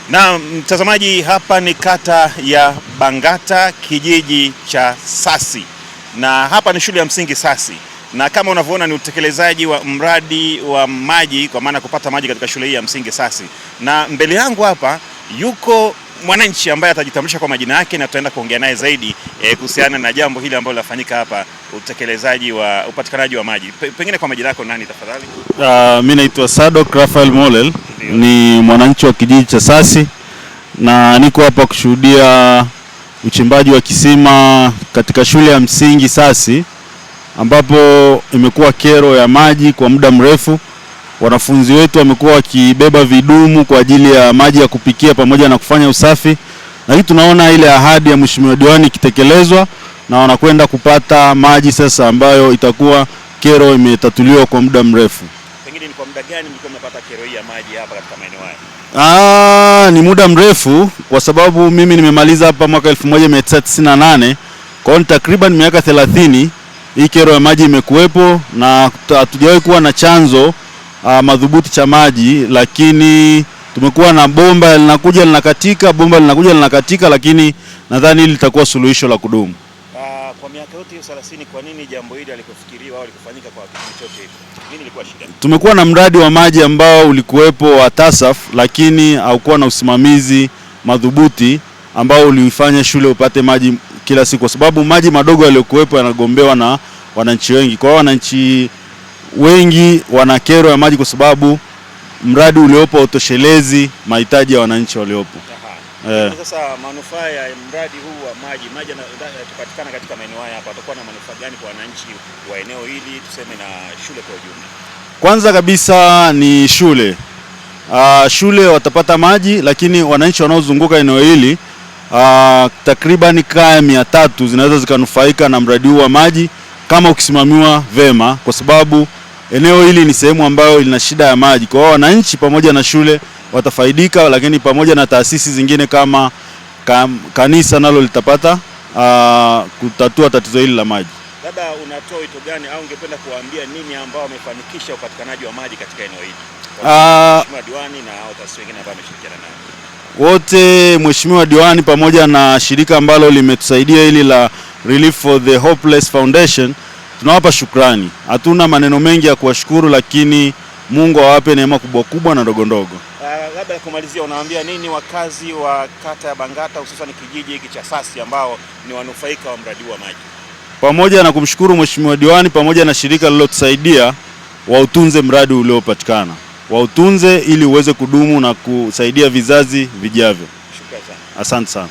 Na mtazamaji, hapa ni kata ya Bangata, kijiji cha Sasi, na hapa ni shule ya msingi Sasi, na kama unavyoona ni utekelezaji wa mradi wa maji, kwa maana kupata maji katika shule hii ya msingi Sasi. Na mbele yangu hapa yuko mwananchi ambaye atajitambulisha kwa majina yake na tutaenda kuongea naye zaidi kuhusiana na jambo hili ambalo linafanyika hapa, utekelezaji wa upatikanaji wa maji. Pengine kwa majina yako nani tafadhali? Mimi naitwa Sadok Rafael Molel, ni mwananchi wa kijiji cha Sasi na niko hapa kushuhudia uchimbaji wa kisima katika shule ya msingi Sasi, ambapo imekuwa kero ya maji kwa muda mrefu. Wanafunzi wetu wamekuwa wakibeba vidumu kwa ajili ya maji ya kupikia pamoja na kufanya usafi, lakini tunaona ile ahadi ya Mheshimiwa Diwani ikitekelezwa na wanakwenda kupata maji sasa, ambayo itakuwa kero imetatuliwa kwa muda mrefu. Pengine ni kwa muda gani mlikuwa mnapata kero hii ya maji hapa katika maeneo haya? Ni muda mrefu, kwa sababu mimi nimemaliza hapa mwaka 1998, kwa hiyo takriban miaka 30 hii kero ya maji imekuwepo, na hatujawahi kuwa na chanzo madhubuti cha maji, lakini tumekuwa na bomba linakuja linakatika, lakini nadhani hili litakuwa suluhisho la kudumu. Kwa miaka yote hiyo 30, kwa nini jambo hili halikufikiriwa au likufanyika kwa kipindi chote hicho? Nini ilikuwa shida? Tumekuwa na mradi wa maji ambao ulikuwepo wa TASAF, lakini haukuwa na usimamizi madhubuti ambao ulifanya shule upate maji kila siku, kwa sababu maji madogo yaliyokuwepo yanagombewa na wananchi wengi. Kwa hiyo wananchi wengi wana kero ya maji kwa sababu mradi uliopo utoshelezi mahitaji ya wananchi waliopo. Sasa manufaa ya mradi huu wa maji yanayopatikana katika maeneo haya hapa atakuwa na manufaa gani kwa wananchi wa eneo hili, tuseme na shule kwa ujumla? Kwanza kabisa ni shule. Shule watapata maji, lakini wananchi wanaozunguka eneo hili takriban kaya 300 zinaweza zikanufaika na mradi huu wa maji kama ukisimamiwa vema, kwa sababu eneo hili ni sehemu ambayo ina shida ya maji. Kwa hiyo wananchi pamoja na shule watafaidika, lakini pamoja na taasisi zingine kama kanisa nalo litapata kutatua tatizo hili la maji. Labda unatoa wito gani au ungependa kuambia nini ambao wamefanikisha upatikanaji wa maji katika eneo hili? Mheshimiwa Diwani na taasisi wengine ambao wameshirikiana nao. Wote, Mheshimiwa Diwani pamoja na shirika ambalo limetusaidia hili la Relief for the Hopeless Foundation, tunawapa shukrani. Hatuna maneno mengi ya kuwashukuru, lakini Mungu awape neema kubwa kubwa na ndogo ndogo. Labda kumalizia, unawaambia nini wakazi wa kata ya Bangata, hususan kijiji hiki cha Sasi ambao ni wanufaika wa mradi wa maji? Pamoja na kumshukuru Mheshimiwa Diwani pamoja na shirika lililotusaidia, wautunze mradi uliopatikana. Wautunze ili uweze kudumu na kusaidia vizazi vijavyo. Shukrani sana. Asante sana.